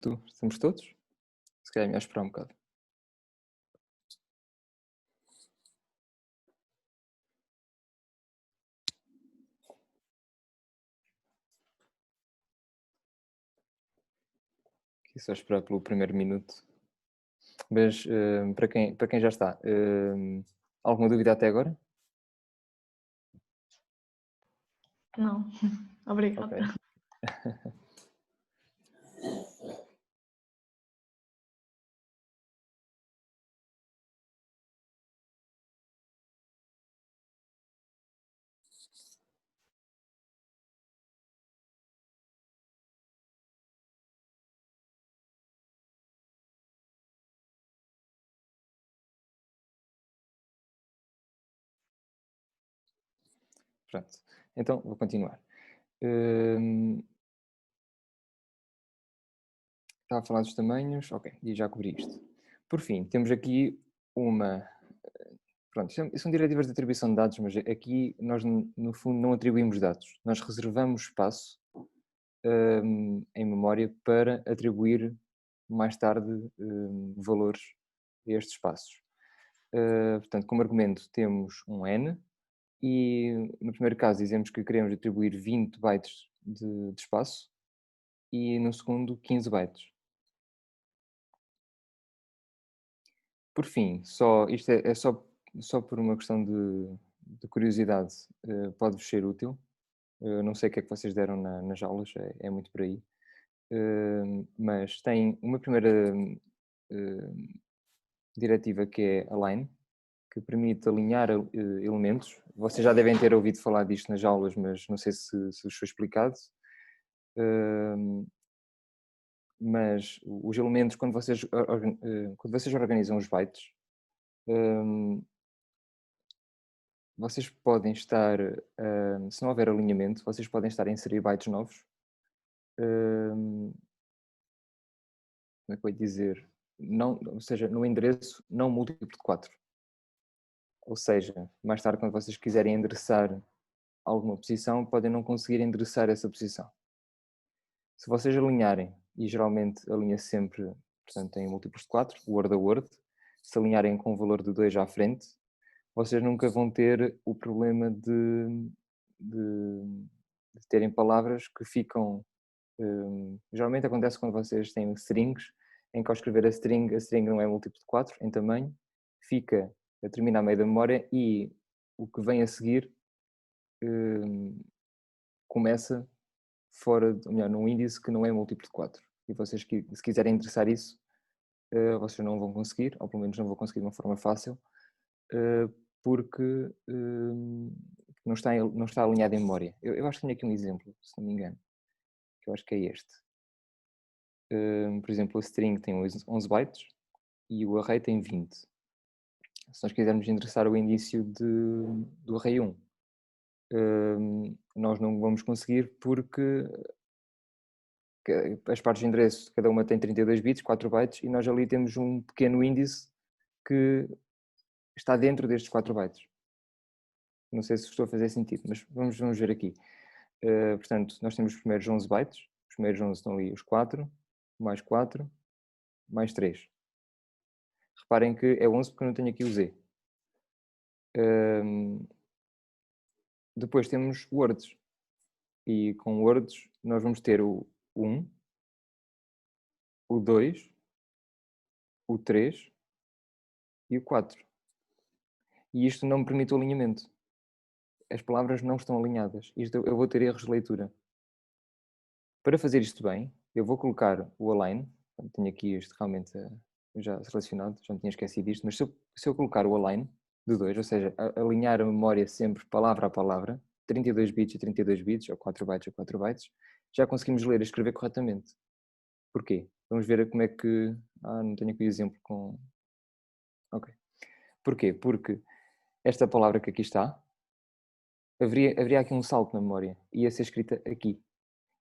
Estamos todos? Se calhar é melhor esperar um bocado. Aqui só esperar pelo primeiro minuto. Mas para quem já está, alguma dúvida até agora? Não, Ok. obrigada. Pronto. Então vou continuar. Hum, Estava a falar dos tamanhos, ok, e já cobri isto. Por fim, temos aqui uma. Pronto, são diretivas de atribuição de dados, mas aqui nós, no fundo, não atribuímos dados. Nós reservamos espaço em memória para atribuir mais tarde valores a estes espaços. Portanto, como argumento temos um n e no primeiro caso dizemos que queremos atribuir 20 bytes de espaço e no segundo 15 bytes. Por fim, isto é só por uma questão de curiosidade, pode-vos ser útil. Não sei o que é que vocês deram nas aulas, é muito por aí. Mas tem uma primeira diretiva que é align, que permite alinhar elementos. Vocês já devem ter ouvido falar disto nas aulas, mas não sei se vos foi explicado. Mas os elementos, quando vocês organizam os bytes, vocês podem estar, se não houver alinhamento, vocês podem estar a inserir bytes novos. Como é que eu ia dizer? Não, ou seja, no endereço não múltiplo de 4. Ou seja, mais tarde, quando vocês quiserem endereçar alguma posição, podem não conseguir endereçar essa posição. Se vocês alinharem, e geralmente alinha sempre, portanto, em múltiplos de 4, word a word, se alinharem com o valor de 2 à frente, vocês nunca vão ter o problema de terem palavras que ficam. Geralmente acontece quando vocês têm strings, em que ao escrever a string não é múltiplo de 4 em tamanho, fica a terminar a meio da memória e o que vem a seguir começa fora, ou melhor, num índice que não é múltiplo de 4. E vocês, se quiserem endereçar isso, vocês não vão conseguir, ou pelo menos não vão conseguir de uma forma fácil, porque não está alinhado em memória. Eu acho que tenho aqui um exemplo, se não me engano, que eu acho que é este. Por exemplo, a string tem 11 bytes e o array tem 20. Se nós quisermos endereçar o indício do array 1, nós não vamos conseguir porque as partes de endereço, cada uma tem 32 bits, 4 bytes, e nós ali temos um pequeno índice que está dentro destes 4 bytes. Não sei se estou a fazer sentido, mas vamos ver aqui. Portanto, nós temos os primeiros 11 bytes, os primeiros 11 estão ali os 4, mais 3. Reparem que é 11 porque eu não tenho aqui o Z. Depois temos words, e com words nós vamos ter o 1, o 2, o 3 e o 4. E isto não me permite o alinhamento. As palavras não estão alinhadas. Isto eu vou ter erros de leitura. Para fazer isto bem, eu vou colocar o align. Tenho aqui este realmente já selecionado, já me tinha esquecido disto, mas se eu colocar o align de 2, ou seja, alinhar a memória sempre palavra a palavra, 32 bits a 32 bits, ou 4 bytes a 4 bytes, já conseguimos ler e escrever corretamente. Porquê? Vamos ver como é que... não tenho aqui o exemplo com... Ok. Porquê? Porque esta palavra que aqui está, haveria aqui um salto na memória. Ia ser escrita aqui.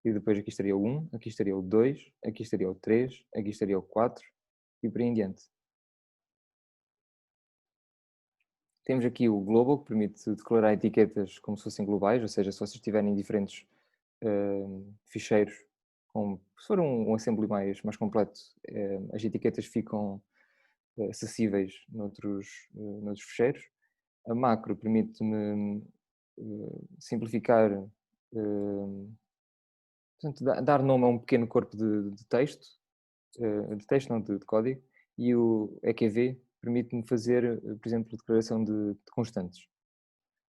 E depois aqui estaria o 1, aqui estaria o 2, aqui estaria o 3, aqui estaria o 4 e por aí em diante. Temos aqui o global, que permite declarar etiquetas como se fossem globais, ou seja, se vocês tiverem diferentes ficheiros se for um assembly mais completo, as etiquetas ficam acessíveis noutros ficheiros. A macro permite-me simplificar, portanto, dar nome a um pequeno corpo de texto, não, de código, e o EQV permite-me fazer, por exemplo, declaração de constantes.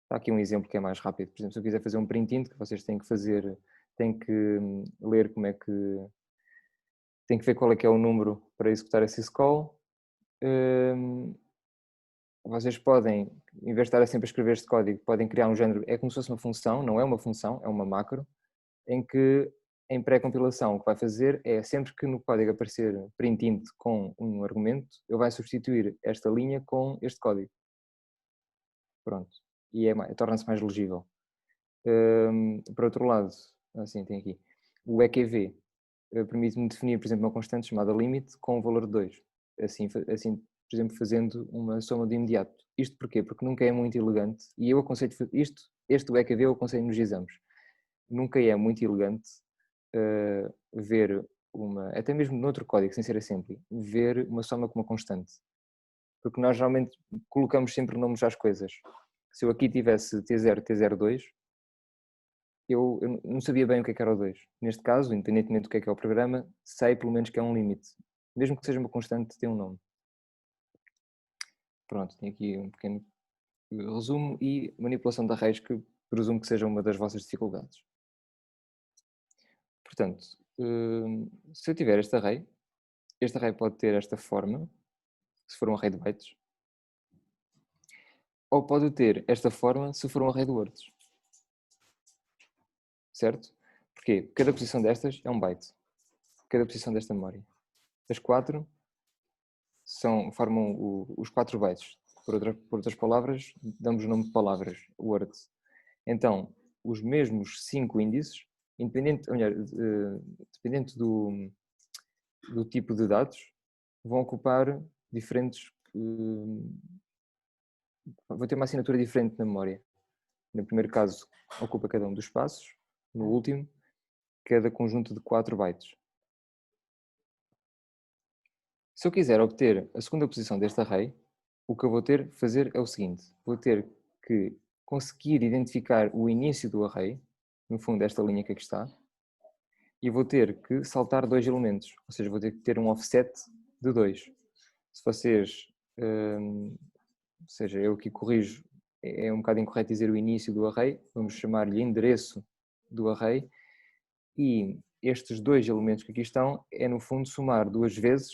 Está aqui um exemplo que é mais rápido. Por exemplo, se eu quiser fazer um print int, que vocês têm que fazer, têm que ler como é que, têm que ver qual é que é o número para executar esse syscall. Vocês podem, em vez de estar sempre a escrever este código, podem criar um género, é como se fosse uma função, não é uma função, é uma macro, em que em pré-compilação o que vai fazer é, sempre que no código aparecer print int com um argumento, ele vai substituir esta linha com este código. Pronto. E torna-se mais legível. Por outro lado, assim, tem aqui, o EQV permite-me definir, por exemplo, uma constante chamada limit com o valor de 2. Assim, por exemplo, fazendo uma soma de imediato. Isto porquê? Porque nunca é muito elegante, e eu aconselho este do EQV eu aconselho nos exames. Nunca é muito elegante ver até mesmo noutro código, sem ser assembly, ver uma soma com uma constante. Porque nós geralmente colocamos sempre nomes às coisas. Se eu aqui tivesse T0, T02, eu não sabia bem o que era o 2. Neste caso, independentemente do que é o programa, sei pelo menos que é um limite. Mesmo que seja uma constante, tem um nome. Pronto, tem aqui um pequeno resumo e manipulação de arrays, que presumo que seja uma das vossas dificuldades. Portanto, se eu tiver este array pode ter esta forma, se for um array de bytes, ou pode ter esta forma se for um array de words. Certo? Porquê? Cada posição destas é um byte. Cada posição desta memória. As 4 formam os 4 bytes. Por outras palavras, damos o nome de palavras, words. Então, os mesmos 5 índices, dependente do tipo de dados, vão ocupar diferentes... vão ter uma assinatura diferente na memória. No primeiro caso, ocupa cada um dos espaços. No último, cada conjunto de 4 bytes. Se eu quiser obter a segunda posição deste array, o que eu vou ter que fazer é o seguinte: vou ter que conseguir identificar o início do array, no fundo esta linha que aqui está, e vou ter que saltar 2 elementos, ou seja, vou ter que ter um offset de 2. Se vocês, ou seja, eu aqui corrijo, é um bocado incorreto dizer o início do array, vamos chamar-lhe endereço do array, e estes 2 elementos que aqui estão é no fundo somar 2 vezes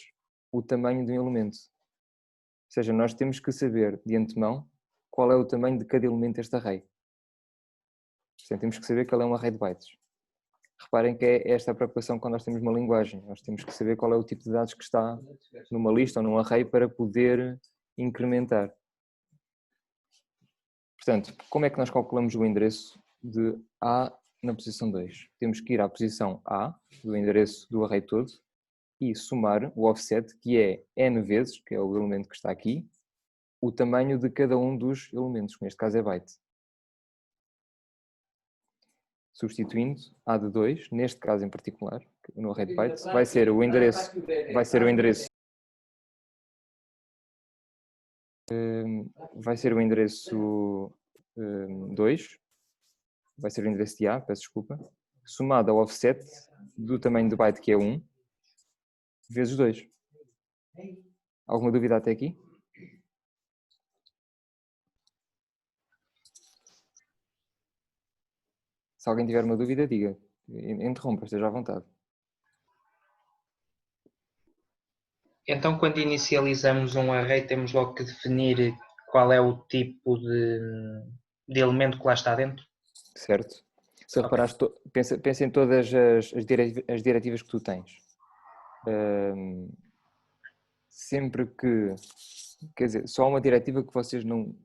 o tamanho de um elemento. Ou seja, nós temos que saber de antemão qual é o tamanho de cada elemento deste array. Portanto, temos que saber que ele é um array de bytes. Reparem que é esta a preocupação quando nós temos uma linguagem. Nós temos que saber qual é o tipo de dados que está numa lista ou num array para poder incrementar. Portanto, como é que nós calculamos o endereço de A na posição 2? Temos que ir à posição A do endereço do array todo e somar o offset, que é n vezes, que é o elemento que está aqui, o tamanho de cada um dos elementos, que neste caso é byte. Substituindo A de 2, neste caso em particular, no array de bytes, vai ser o endereço, vai ser o endereço vai ser o endereço de A, peço desculpa, somado ao offset do tamanho do byte, que é 1, vezes 2. Alguma dúvida até aqui? Se alguém tiver uma dúvida, diga. Interrompa, esteja à vontade. Então, quando inicializamos um array, temos logo que definir qual é o tipo de elemento que lá está dentro? Certo. Se reparares, pensa em todas as diretivas que tu tens. Sempre que... Quer dizer, só há uma diretiva que vocês não...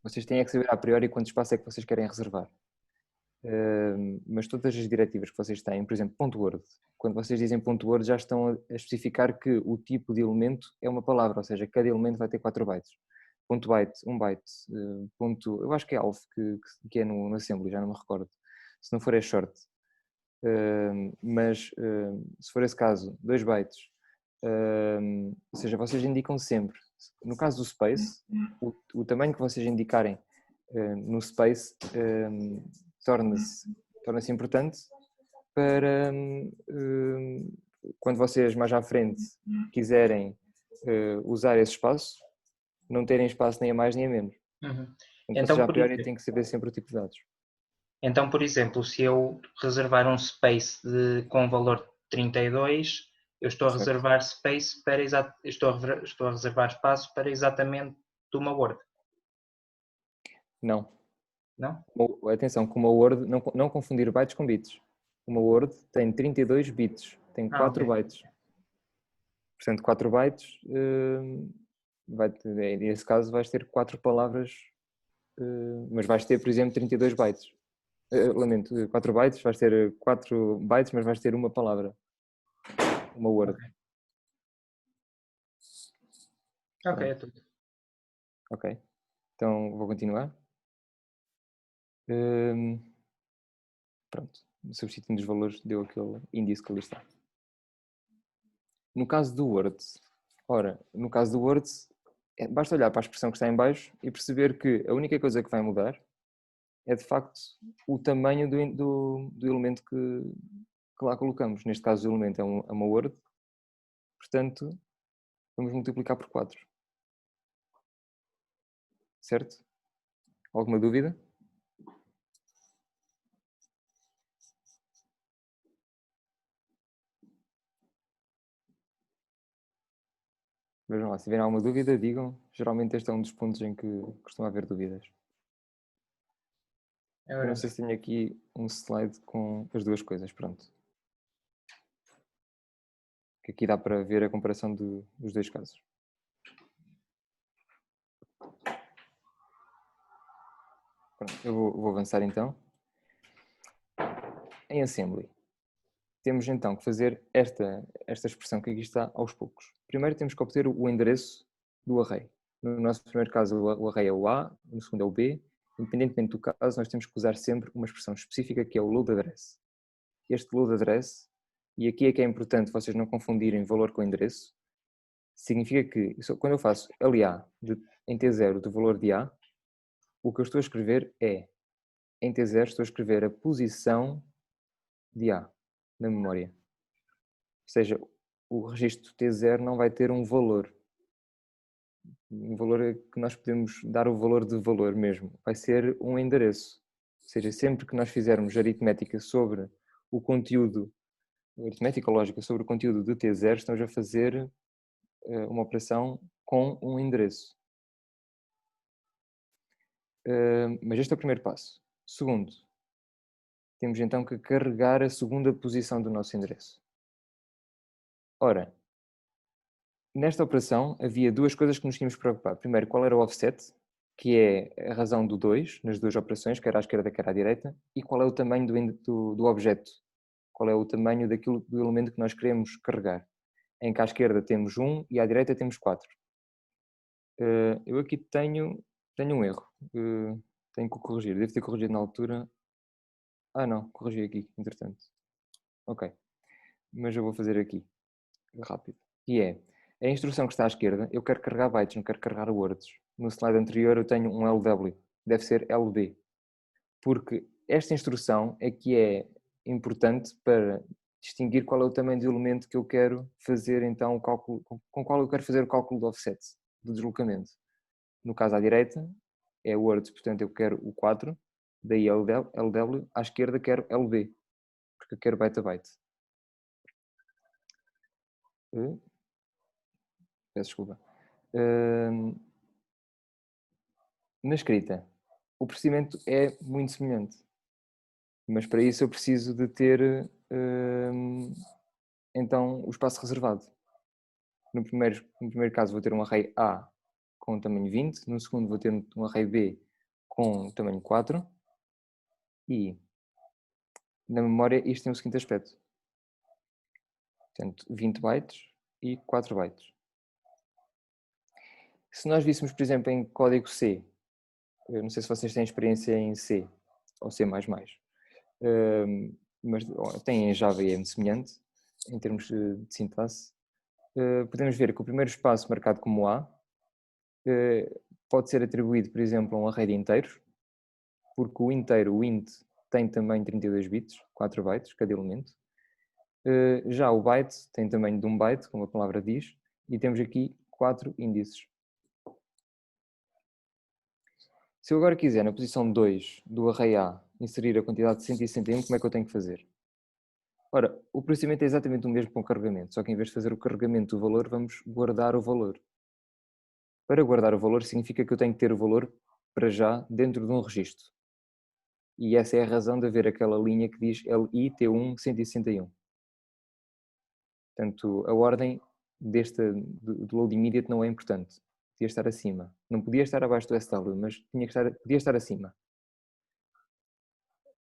Vocês têm que saber a priori quanto espaço é que vocês querem reservar. Mas todas as diretivas que vocês têm, por exemplo, .word, quando vocês dizem .word já estão a especificar que o tipo de elemento é uma palavra, ou seja, cada elemento vai ter 4 bytes. .byte, 1 byte, eu acho que é alf, que é no assembly, já não me recordo. Se não for é short. Mas se for esse caso, 2 bytes, ou seja, vocês indicam sempre, no caso do space, o tamanho que vocês indicarem no space torna-se importante para quando vocês mais à frente quiserem usar esse espaço, não terem espaço nem a mais nem a menos. Uhum. Então, vocês já a priori têm que saber sempre o tipo de dados. Então, por exemplo, se eu reservar um space com valor 32, eu estou a Certo. reservar space para estou a reservar espaço para exatamente uma Word. Não. Não? Atenção, com uma Word, não confundir bytes com bits. Uma Word tem 32 bits, tem 4 ok. bytes. Portanto, 4 bytes, nesse caso vais ter 4 palavras, mas vais ter, por exemplo, 32 bytes. Lamento, 4 bytes, vais ter 4 bytes, mas vais ter uma palavra. Uma Word. Ok, é tudo. Ok. Então, vou continuar. Pronto. Substituindo os valores, deu aquele índice que ali está. No caso do Word, no caso do Word, basta olhar para a expressão que está em baixo e perceber que a única coisa que vai mudar é de facto o tamanho do elemento que lá colocamos. Neste caso o elemento é uma Word, portanto vamos multiplicar por 4. Certo? Alguma dúvida? Vejam lá, se tiverem alguma dúvida, digam. Geralmente este é um dos pontos em que costuma haver dúvidas. Eu não sei se tenho aqui um slide com as duas coisas, pronto. Que aqui dá para ver a comparação dos dois casos. Pronto, eu vou avançar então. Em Assembly, temos então que fazer esta expressão que aqui está aos poucos. Primeiro temos que obter o endereço do array. No nosso primeiro caso o array é o A, no segundo é o B. Independentemente do caso, nós temos que usar sempre uma expressão específica que é o load address. Este load address, e aqui é que é importante vocês não confundirem valor com endereço, significa que quando eu faço LA em T0 do valor de A, o que eu estou a escrever é, em T0 estou a escrever a posição de A na memória. Ou seja, o registro T0 não vai ter um valor que nós podemos dar o valor de valor mesmo. Vai ser um endereço. Ou seja, sempre que nós fizermos aritmética sobre o conteúdo, aritmética lógica sobre o conteúdo do T0, estamos a fazer uma operação com um endereço. Mas este é o primeiro passo. Segundo, temos então que carregar a segunda posição do nosso endereço. Ora, nesta operação havia duas coisas que nos tínhamos que preocupar. Primeiro, qual era o offset, que é a razão do 2 nas duas operações, quer à esquerda, quer à direita, e qual é o tamanho do objeto, qual é o tamanho do elemento que nós queremos carregar. Em que à esquerda temos 1 e à direita temos 4. Eu aqui tenho um erro, tenho que corrigir, devo ter corrigido na altura. Não, corrigi aqui, entretanto. Ok, mas eu vou fazer aqui, rápido. E é, a instrução que está à esquerda, eu quero carregar bytes, não quero carregar words. No slide anterior eu tenho um LW, deve ser LB. Porque esta instrução é que é importante para distinguir qual é o tamanho do elemento que eu quero fazer então o cálculo, com qual eu quero fazer o cálculo do offset, do deslocamento. No caso à direita é words, portanto eu quero o 4, daí LW, à esquerda quero LB, porque eu quero byte a byte. Peço desculpa. Na escrita, o procedimento é muito semelhante, mas para isso eu preciso de ter então o espaço reservado. No primeiro caso vou ter um array A com tamanho 20, no segundo vou ter um array B com tamanho 4 e na memória isto tem o seguinte aspecto. Portanto, 20 bytes e 4 bytes. Se nós víssemos, por exemplo, em código C, eu não sei se vocês têm experiência em C ou C++, mas tem em Java e é semelhante em termos de sintaxe. Podemos ver que o primeiro espaço marcado como A pode ser atribuído, por exemplo, a um array de inteiros, porque o inteiro, o int, tem também 32 bits, 4 bytes cada elemento. Já o byte tem tamanho de 1 byte, como a palavra diz, e temos aqui 4 índices. Se eu agora quiser, na posição 2 do array A, inserir a quantidade de 161, como é que eu tenho que fazer? Ora, o procedimento é exatamente o mesmo com o carregamento, só que em vez de fazer o carregamento do valor, vamos guardar o valor. Para guardar o valor significa que eu tenho que ter o valor para já dentro de um registro. E essa é a razão de haver aquela linha que diz LI T1 161. Portanto, a ordem do load immediate não é importante. Podia estar acima. Não podia estar abaixo do SW, mas podia estar acima.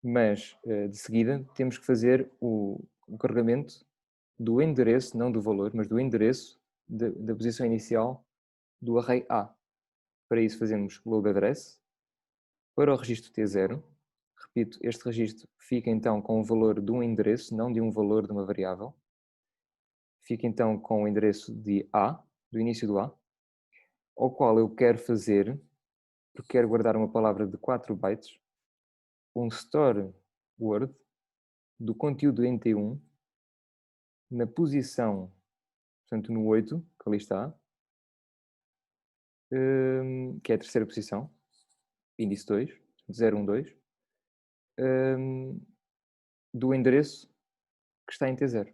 Mas, de seguida, temos que fazer o carregamento do endereço, não do valor, mas do endereço da posição inicial do array A. Para isso fazemos load address para o registro T0. Repito, este registro fica então com o valor de um endereço, não de um valor de uma variável. Fica então com o endereço de A, do início do A, ao qual eu quero fazer, porque quero guardar uma palavra de 4 bytes, um store word do conteúdo em T1 na posição, portanto no 8, que ali está, que é a terceira posição, índice 2, 012, do endereço que está em T0.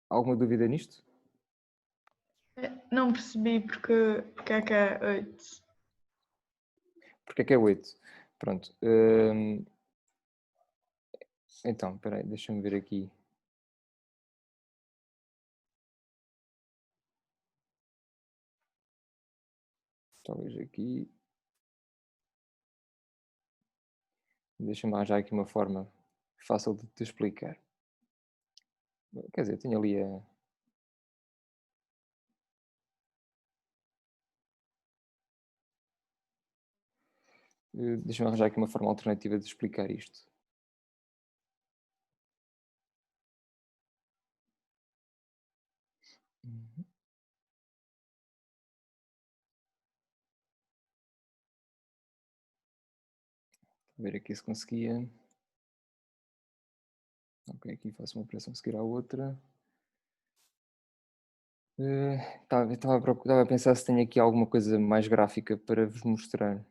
Alguma dúvida nisto? Não percebi porque é que é 8. Porque é que é 8? Pronto. Então, espera aí, deixa-me ver aqui. Talvez aqui. Deixa-me arranjar aqui uma forma fácil de te explicar. Quer dizer, tenho ali a. Deixa-me arranjar aqui uma forma alternativa de explicar isto. Vou ver aqui se conseguia. Ok, aqui faço uma operação a seguir à outra. Estava a pensar se tenho aqui alguma coisa mais gráfica para vos mostrar.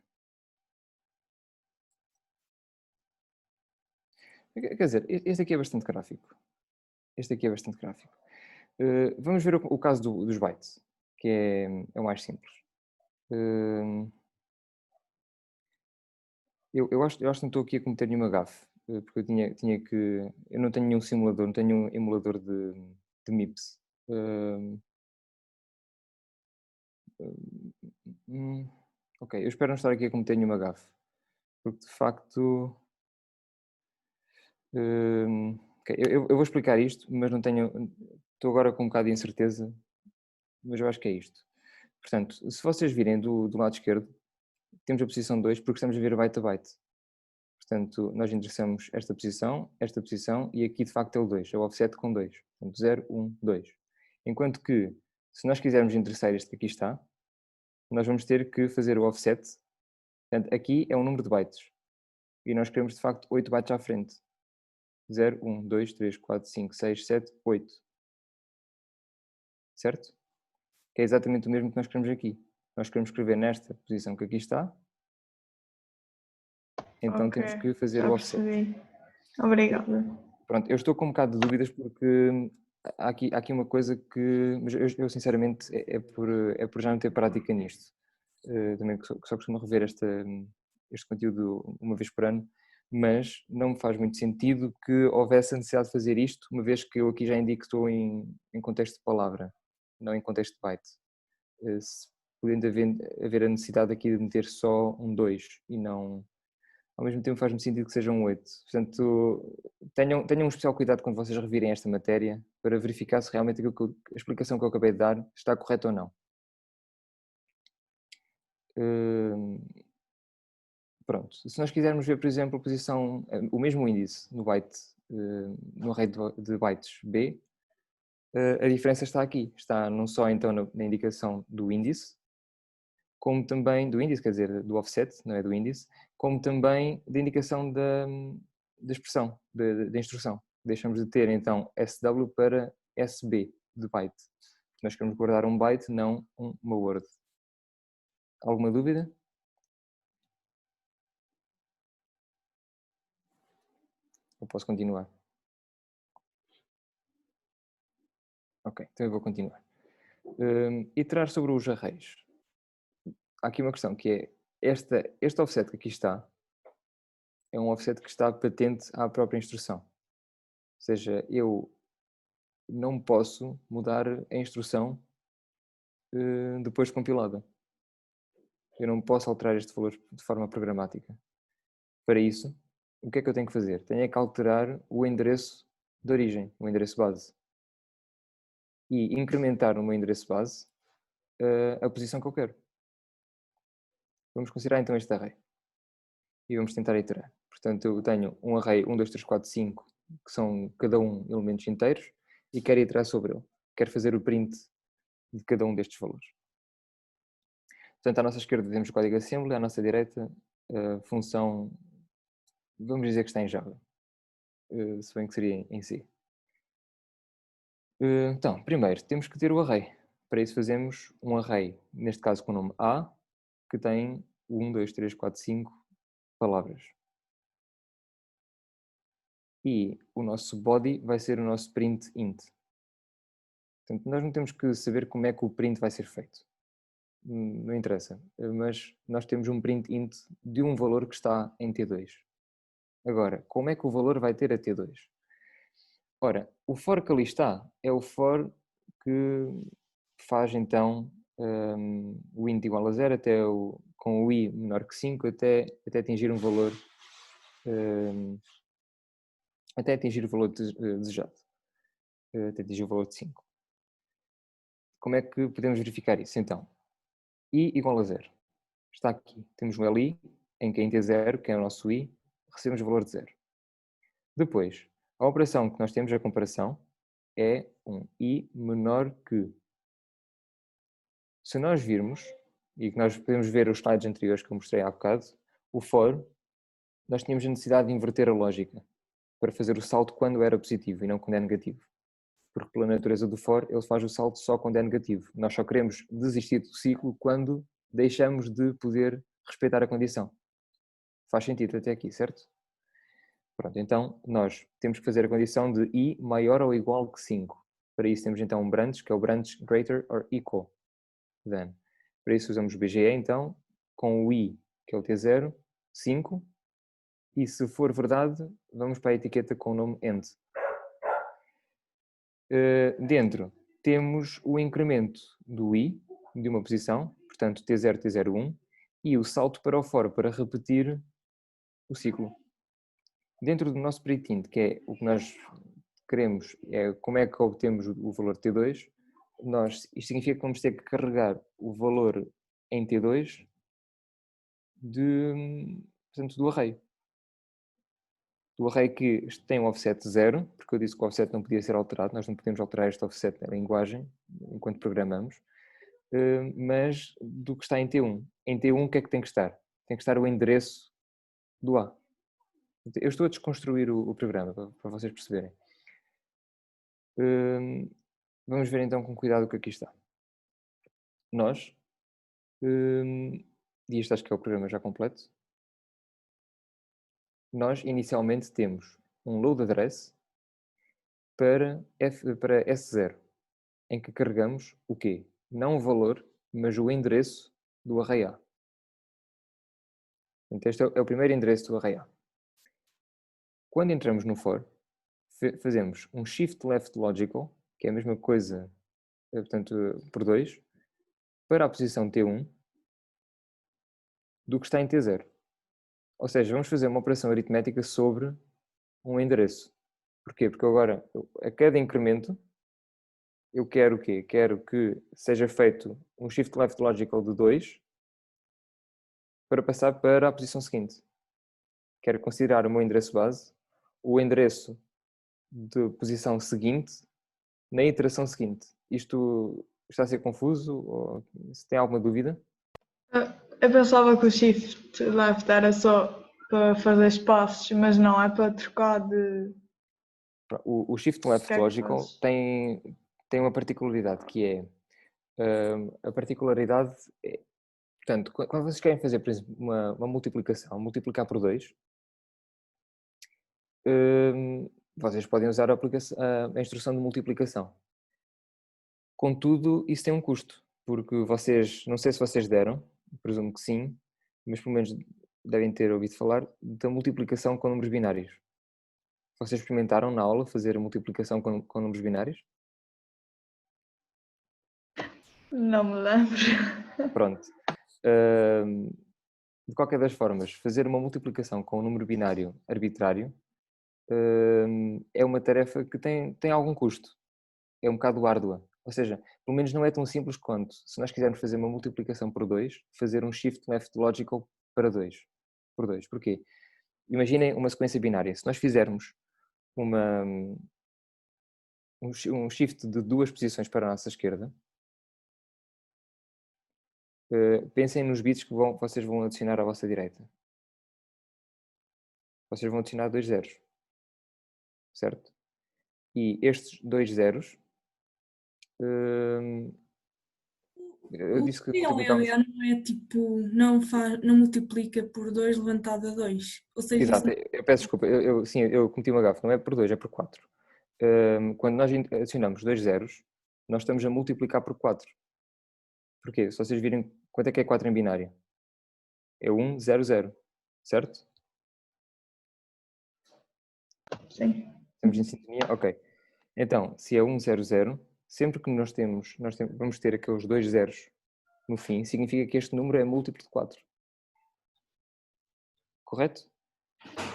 Quer dizer, este aqui é bastante gráfico. Este aqui é bastante gráfico. Vamos ver o caso dos bytes, que é o mais simples. Eu acho que não estou aqui a cometer nenhuma gafe, porque eu tinha que. Eu não tenho nenhum simulador, não tenho um emulador de MIPS. Ok, eu espero não estar aqui a cometer nenhuma gafe, porque de facto. Ok, eu vou explicar isto, mas não tenho. Estou agora com um bocado de incerteza, mas eu acho que é isto. Portanto, se vocês virem do lado esquerdo, temos a posição 2 porque estamos a ver byte a byte. Portanto, nós endereçamos esta posição e aqui de facto é o 2, é o offset com 2. Portanto, 0, 1, 2. Enquanto que, se nós quisermos endereçar este que aqui está, nós vamos ter que fazer o offset. Portanto, aqui é um número de bytes. E nós queremos de facto 8 bytes à frente. 0, 1, 2, 3, 4, 5, 6, 7, 8. Certo? Que é exatamente o mesmo que nós queremos aqui. Nós queremos escrever nesta posição que aqui está. Então Ok, temos que fazer já o offset. percebi. Obrigada. Pronto, eu estou com um bocado de dúvidas porque há aqui uma coisa que. Mas eu sinceramente é por já não ter prática nisto. Também que só costumo rever este conteúdo uma vez por ano, mas não me faz muito sentido que houvesse a necessidade de fazer isto, uma vez que eu aqui já indico que estou em contexto de palavra, não em contexto de byte. Podendo haver a necessidade aqui de meter só um 2 e não. Ao mesmo tempo faz-me sentido que sejam 8. Portanto, tenham um especial cuidado quando vocês revirem esta matéria para verificar se realmente a explicação que eu acabei de dar está correta ou não. Pronto, se nós quisermos ver, por exemplo, a posição, o mesmo índice no byte, no array de bytes B, a diferença está aqui. Está não só então na indicação do índice, como também do índice, quer dizer, do offset, não é do índice, como também da indicação da expressão, da instrução. Deixamos de ter então SW para SB de byte. Nós queremos guardar um byte, não uma word. Alguma dúvida? Eu posso continuar? Ok, então eu vou continuar. Iterar sobre os arrays. Há aqui uma questão que é, este offset que aqui está, é um offset que está patente à própria instrução. Ou seja, eu não posso mudar a instrução depois compilada. Eu não posso alterar este valor de forma programática. Para isso, o que é que eu tenho que fazer? Tenho que alterar o endereço de origem, o endereço base. E incrementar no meu endereço base a posição que eu quero. Vamos considerar então este array. E vamos tentar iterar. Portanto, eu tenho um array 1, 2, 3, 4, 5, que são cada um elementos inteiros, e quero iterar sobre ele. Quero fazer o print de cada um destes valores. Portanto, à nossa esquerda temos o código assembly, à nossa direita a função, vamos dizer que está em Java, se bem que seria em C. Então, primeiro, temos que ter o array. Para isso fazemos um array, neste caso com o nome A, que tem 1, 2, 3, 4, 5 palavras. E o nosso body vai ser o nosso print int. Portanto, nós não temos que saber como é que o print vai ser feito. Não interessa. Mas nós temos um print int de um valor que está em T2. Agora, como é que o valor vai ter a T2? Ora, o for que ali está é o for que faz então o int igual a 0 até com o i menor que 5 até atingir um valor até atingir o valor desejado, até atingir o valor de 5. Como é que podemos verificar isso? Então, i igual a 0. Está aqui. Temos um li, em que em T0, que é o nosso i, recebemos o valor de 0. Depois, a operação que nós temos, a comparação, é um i menor que. Se nós virmos, e que nós podemos ver os slides anteriores que eu mostrei há bocado, o for, nós tínhamos a necessidade de inverter a lógica para fazer o salto quando era positivo e não quando é negativo. Porque pela natureza do for, ele faz o salto só quando é negativo. Nós só queremos desistir do ciclo quando deixamos de poder respeitar a condição. Faz sentido até aqui, certo? Pronto, então nós temos que fazer a condição de i maior ou igual que 5. Para isso temos então um branch, que é o branch greater or equal than. Para isso usamos o BGE então, com o i, que é o T0, 5, e se for verdade, vamos para a etiqueta com o nome end. Dentro temos o incremento do i, de uma posição, portanto T0, T01, e o salto para o for, para repetir o ciclo. Dentro do nosso print, que é o que nós queremos, é como é que obtemos o valor T2, isto significa que vamos ter que carregar o valor em T2 portanto, do array. Do array que tem um offset 0, porque eu disse que o offset não podia ser alterado, nós não podemos alterar este offset na linguagem, enquanto programamos, mas do que está em T1. Em T1 o que é que tem que estar? Tem que estar o endereço do A. Eu estou a desconstruir o programa, para vocês perceberem. Vamos ver então com cuidado o que aqui está. Nós, e isto acho que é o programa já completo, nós inicialmente temos um load address para S0, em que carregamos o quê? Não o valor, mas o endereço do array A. Então este é o primeiro endereço do array A. Quando entramos no for, fazemos um shift left logical, que é a mesma coisa, portanto, por 2, para a posição T1 do que está em T0. Ou seja, vamos fazer uma operação aritmética sobre um endereço. Porquê? Porque agora, a cada incremento, eu quero o quê? Quero que seja feito um shift left logical de 2 para passar para a posição seguinte. Quero considerar o meu endereço base, o endereço de posição seguinte, na iteração seguinte. Isto está a ser confuso? Ou se tem alguma dúvida? Eu pensava que o shift left era só para fazer espaços, mas não, é para trocar de. O Shift Left Que é que Logical fazes? tem uma particularidade que é, a particularidade é, portanto, quando vocês querem fazer, por exemplo, uma multiplicação, multiplicar por 2, vocês podem usar a instrução de multiplicação. Contudo, isso tem um custo, porque vocês, não sei se vocês deram, presumo que sim, mas pelo menos devem ter ouvido falar da multiplicação com números binários. Vocês experimentaram na aula fazer a multiplicação com números binários? Não me lembro. Pronto. De qualquer das formas, fazer uma multiplicação com um número binário arbitrário é uma tarefa que tem algum custo. É um bocado árdua. Ou seja, pelo menos não é tão simples quanto, se nós quisermos fazer uma multiplicação por 2, fazer um shift left logical para 2. Por 2. Porquê? Imaginem uma sequência binária. Se nós fizermos um shift de 2 posições para a nossa esquerda, pensem nos bits que vocês vão adicionar à vossa direita. Vocês vão adicionar 2 zeros, certo? E estes 2 zeros, eu O disse que multiplicávamos. TLLA não é tipo, não multiplica por 2 levantado a 2. Ou seja, isso Exato, eu peço desculpa, sim, eu cometi uma gafe, não é por 2, é por 4. Quando nós adicionamos 2 zeros, nós estamos a multiplicar por 4. Porquê? Se vocês virem quanto é que é 4 em binário? É 1, 0, 0, certo? Sim. Estamos em sintonia? Ok. Então, se é 1, 0, 0, sempre que vamos ter aqueles 2 zeros no fim, significa que este número é múltiplo de 4. Correto?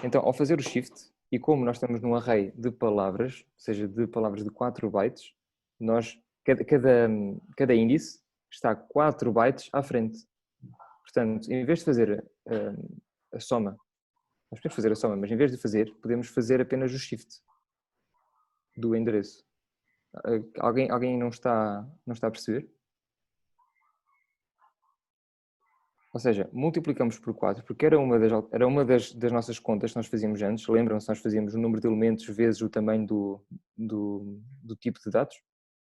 Então, ao fazer o shift, e como nós estamos num array de palavras, ou seja, de palavras de 4 bytes, cada índice está 4 bytes à frente. Portanto, em vez de fazer a soma, nós podemos fazer a soma, mas em vez de fazer, podemos fazer apenas o shift do endereço. Alguém não está a perceber? Ou seja, multiplicamos por 4, porque era uma das nossas contas que nós fazíamos antes. Lembram-se, nós fazíamos o número de elementos vezes o tamanho do tipo de dados?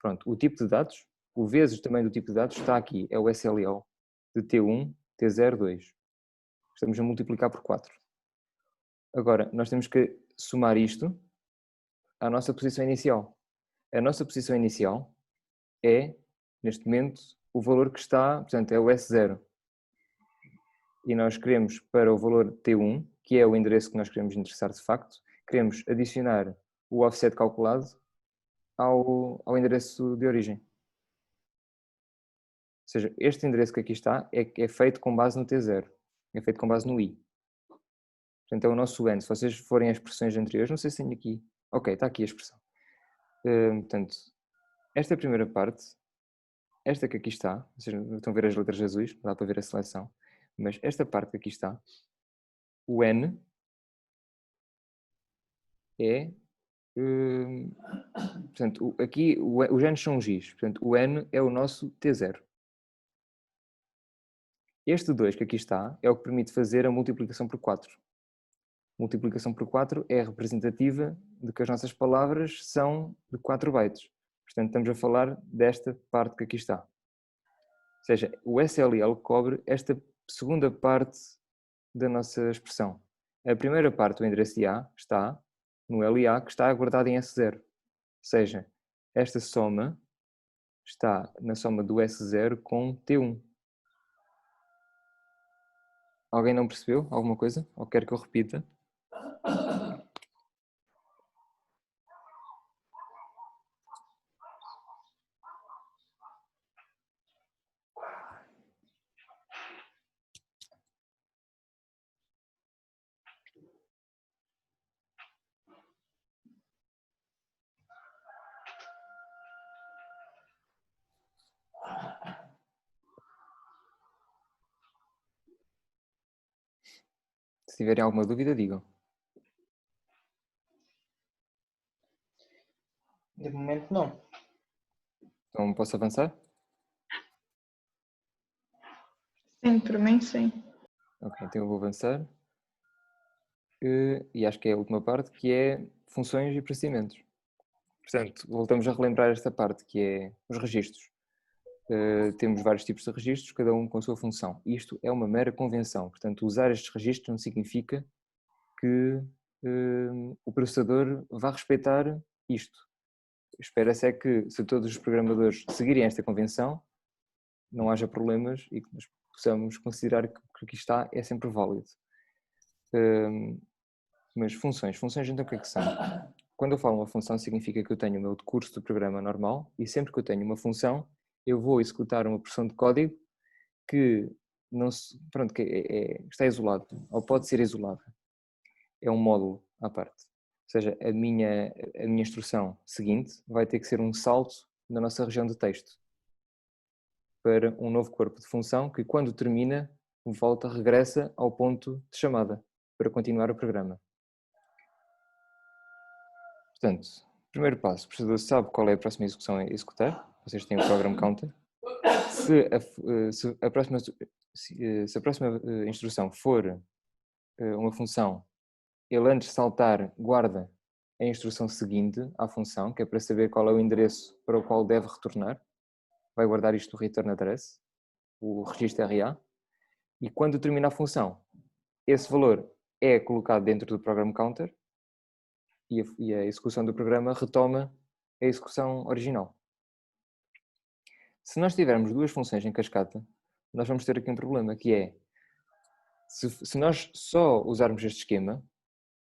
Pronto, o tipo de dados, o vezes o tamanho do tipo de dados, está aqui, é o SLO de T1, T0, 2. Estamos a multiplicar por 4. Agora, nós temos que somar isto à nossa posição inicial. A nossa posição inicial é, neste momento, o valor que está, portanto, é o S0. E nós queremos, para o valor T1, que é o endereço que nós queremos interessar de facto, queremos adicionar o offset calculado ao endereço de origem. Ou seja, este endereço que aqui está é feito com base no T0, é feito com base no I. Portanto, é o nosso N. Se vocês forem às expressões anteriores, não sei se tem aqui. Ok, está aqui a expressão. Portanto, esta primeira parte, esta que aqui está, ou seja, estão a ver as letras azuis, dá para ver a seleção, mas esta parte que aqui está, o N é, portanto, aqui os N são Gs, portanto, o N é o nosso T0. Este 2 que aqui está é o que permite fazer a multiplicação por 4. Multiplicação por 4 é representativa de que as nossas palavras são de 4 bytes. Portanto, estamos a falar desta parte que aqui está. Ou seja, o SLL cobre esta segunda parte da nossa expressão. A primeira parte, o endereço A, está no LA, que está guardado em S0. Ou seja, esta soma está na soma do S0 com T1. Alguém não percebeu alguma coisa? Ou quer que eu repita? tiverem alguma dúvida, digam. De momento não. Então posso avançar? Sim, para mim sim. Ok, então eu vou avançar. E acho que é a última parte, que é funções e procedimentos. Portanto, voltamos a relembrar esta parte, que é os registros. Temos vários tipos de registros, cada um com a sua função. Isto é uma mera convenção, portanto, usar estes registros não significa que o processador vá respeitar isto. Espera-se é que, se todos os programadores seguirem esta convenção, não haja problemas e que nós possamos considerar que o que aqui está é sempre válido. Mas funções então o que é que são? Quando eu falo uma função significa que eu tenho o meu curso do programa normal e sempre que eu tenho uma função eu vou executar uma porção de código que, não se, pronto, que está isolado ou pode ser isolada. É um módulo à parte. Ou seja, a minha instrução seguinte vai ter que ser um salto na nossa região de texto para um novo corpo de função que, quando termina, regressa ao ponto de chamada para continuar o programa. Portanto, primeiro passo, o processador sabe qual é a próxima execução a executar, vocês têm o program counter. Se a próxima instrução for uma função, ele antes de saltar guarda a instrução seguinte à função, que é para saber qual é o endereço para o qual deve retornar. Vai guardar isto no return address, o registro RA, e quando termina a função, esse valor é colocado dentro do program counter e a execução do programa retoma a execução original. Se nós tivermos duas funções em cascata, nós vamos ter aqui um problema, que é, se nós só usarmos este esquema,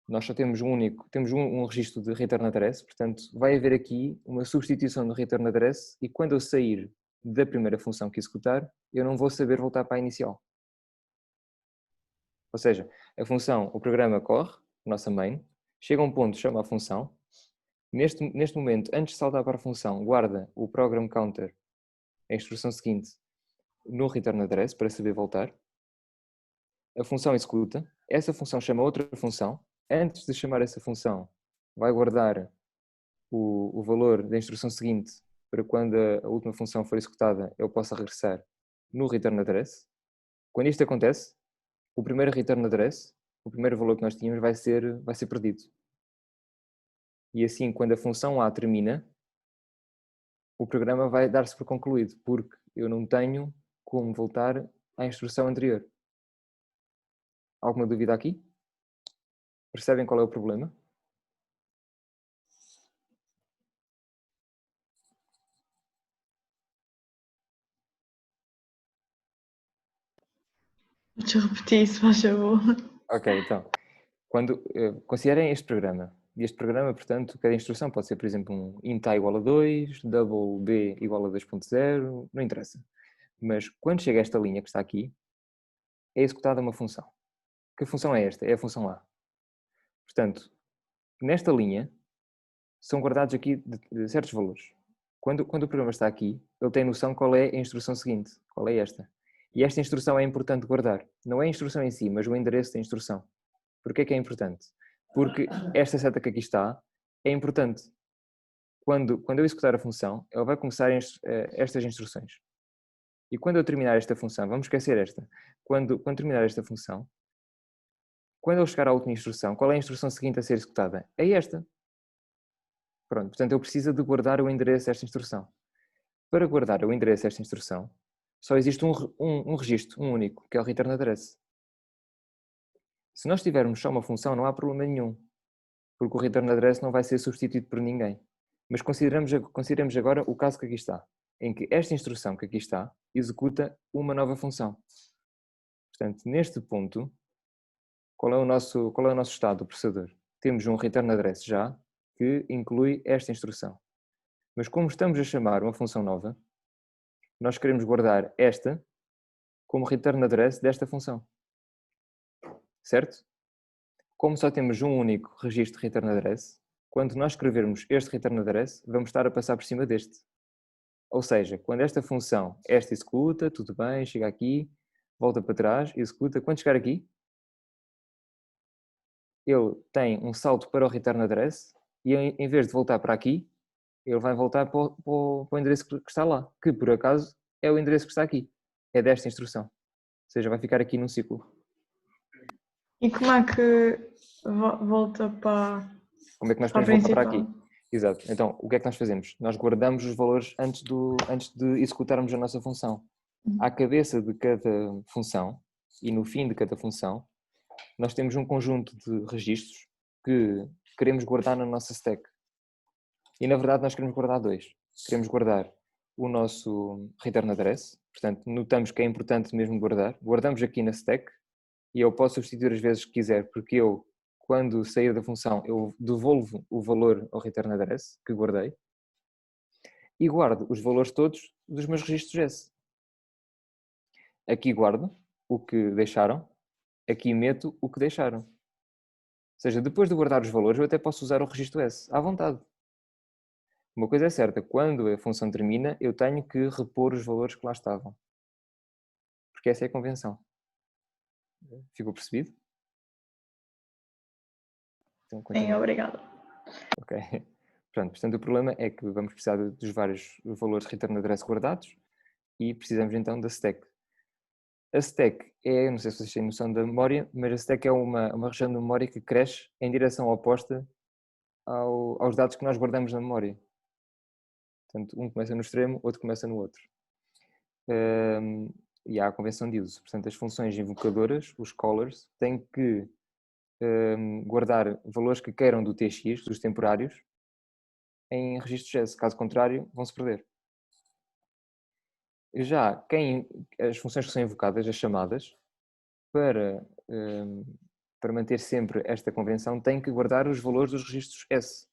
nós só temos um registro de return address, portanto vai haver aqui uma substituição do return address e quando eu sair da primeira função que executar, eu não vou saber voltar para a inicial. Ou seja, a função, o programa corre, a nossa main, chega a um ponto, chama a função, neste momento, antes de saltar para a função, guarda o program counter, a instrução seguinte, no return address para saber voltar. A função executa, essa função chama outra função, antes de chamar essa função vai guardar o valor da instrução seguinte para quando a última função for executada eu possa regressar no return address. Quando isto acontece, o primeiro return address, o primeiro valor que nós tínhamos vai ser perdido. E assim, quando a função A termina, o programa vai dar-se por concluído, porque eu não tenho como voltar à instrução anterior. Alguma dúvida aqui? Percebem qual é o problema? Deixa eu repetir isso, faz favor. Ok, então, considerem este programa, portanto, cada instrução pode ser, por exemplo, um int a igual a 2, double b igual a 2.0, não interessa. Mas quando chega a esta linha que está aqui, é executada uma função. Que função é esta? É a função A. Portanto, nesta linha, são guardados aqui de certos valores. Quando o programa está aqui, ele tem noção qual é a instrução seguinte, qual é esta. E esta instrução é importante guardar. Não é a instrução em si, mas o endereço da instrução. Porquê que é importante? Porque esta seta que aqui está é importante. Quando eu executar a função, ela vai começar estas instruções. E quando eu terminar esta função, vamos esquecer esta, quando terminar esta função, quando eu chegar à última instrução, qual é a instrução seguinte a ser executada? É esta. Pronto, portanto eu preciso de guardar o endereço desta instrução. Para guardar o endereço desta instrução, só existe um registro, um único, que é o return address. Se nós tivermos só uma função, não há problema nenhum, porque o return address não vai ser substituído por ninguém. Mas consideremos agora o caso que aqui está, em que esta instrução que aqui está executa uma nova função. Portanto, neste ponto, qual é o nosso estado do processador? Temos um return address já que inclui esta instrução. Mas como estamos a chamar uma função nova, nós queremos guardar esta como return address desta função. Certo? Como só temos um único registro de return address, quando nós escrevermos este return address, vamos estar a passar por cima deste. Ou seja, quando esta função, esta executa, tudo bem, chega aqui, volta para trás, executa, quando chegar aqui, ele tem um salto para o return address e em vez de voltar para aqui, ele vai voltar para o endereço que está lá, que por acaso é o endereço que está aqui. É desta instrução. Ou seja, vai ficar aqui num ciclo. E como é que volta para Como é que nós a podemos voltar para aqui? principal? Exato. Então, o que é que nós fazemos? Nós guardamos os valores antes de executarmos a nossa função. À cabeça de cada função e no fim de cada função, nós temos um conjunto de registros que queremos guardar na nossa stack. E na verdade nós queremos guardar dois. Queremos guardar o nosso return address, portanto notamos que é importante mesmo guardar. Guardamos aqui na stack e eu posso substituir as vezes que quiser, porque eu, quando sair da função, eu devolvo o valor ao return address que guardei e guardo os valores todos dos meus registros S. Aqui guardo o que deixaram, aqui meto o que deixaram. Ou seja, depois de guardar os valores, eu até posso usar o registro S, à vontade. Uma coisa é certa, quando a função termina, eu tenho que repor os valores que lá estavam. Porque essa é a convenção. Ficou percebido? Então, Sim, obrigada. Ok. Pronto, portanto, o problema é que vamos precisar dos vários valores de return address guardados e precisamos então da stack. A stack é, não sei se vocês têm noção da memória, mas a stack é uma região de memória que cresce em direção oposta aos dados que nós guardamos na memória. Portanto, um começa no extremo, outro começa no outro. E há a convenção de uso. Portanto, as funções invocadoras, os callers, têm que guardar valores que queiram do TX, dos temporários, em registros S. Caso contrário, vão-se perder. Já as funções que são invocadas, as chamadas, para manter sempre esta convenção, têm que guardar os valores dos registros S.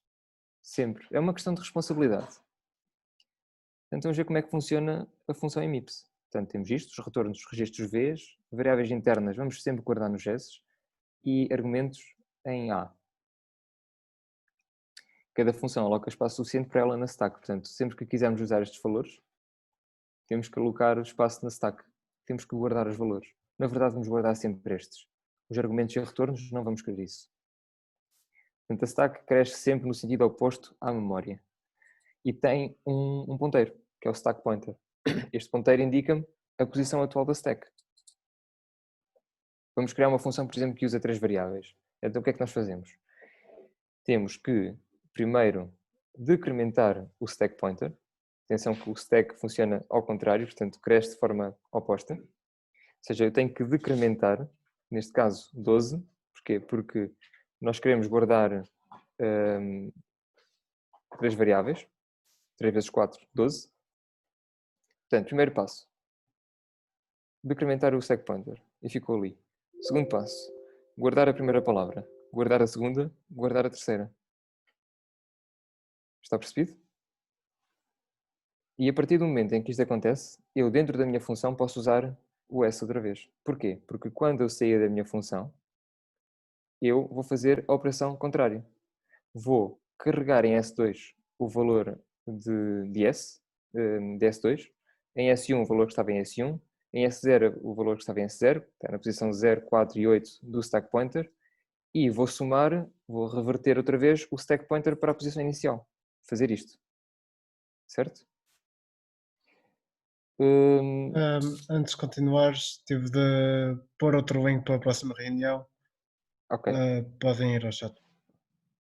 Sempre. É uma questão de responsabilidade. Então vamos ver como é que funciona a função emips. Portanto, temos isto, os retornos, registros Vs, variáveis internas, vamos sempre guardar nos S e argumentos em A. Cada função aloca espaço suficiente para ela na stack. Portanto, sempre que quisermos usar estes valores, temos que alocar o espaço na stack. Temos que guardar os valores. Na verdade, vamos guardar sempre estes. Os argumentos e retornos, não vamos querer isso. Portanto, a stack cresce sempre no sentido oposto à memória. E tem um ponteiro, que é o stack pointer. Este ponteiro indica-me a posição atual da stack. Vamos criar uma função, por exemplo, que usa 3 variáveis. Então o que é que nós fazemos? Temos que, primeiro, decrementar o stack pointer. Atenção que o stack funciona ao contrário, portanto cresce de forma oposta. Ou seja, eu tenho que decrementar, neste caso 12. Porquê? Porque nós queremos guardar 3 variáveis. 3 vezes 4, 12. Portanto, primeiro passo. Decrementar o stack pointer. E ficou ali. Segundo passo. Guardar a primeira palavra. Guardar a segunda. Guardar a terceira. Está percebido? E a partir do momento em que isto acontece, eu dentro da minha função posso usar o S outra vez. Porquê? Porque quando eu sair da minha função, eu vou fazer a operação contrária. Vou carregar em S2 o valor de S2, em S1 o valor que estava em S1, em S0 o valor que estava em S0, está na posição 0, 4 e 8 do stack pointer, e vou somar, vou reverter outra vez o stack pointer para a posição inicial. Fazer isto. Certo? Antes de continuares, tive de pôr outro link para a próxima reunião. Ok. Podem ir ao chat.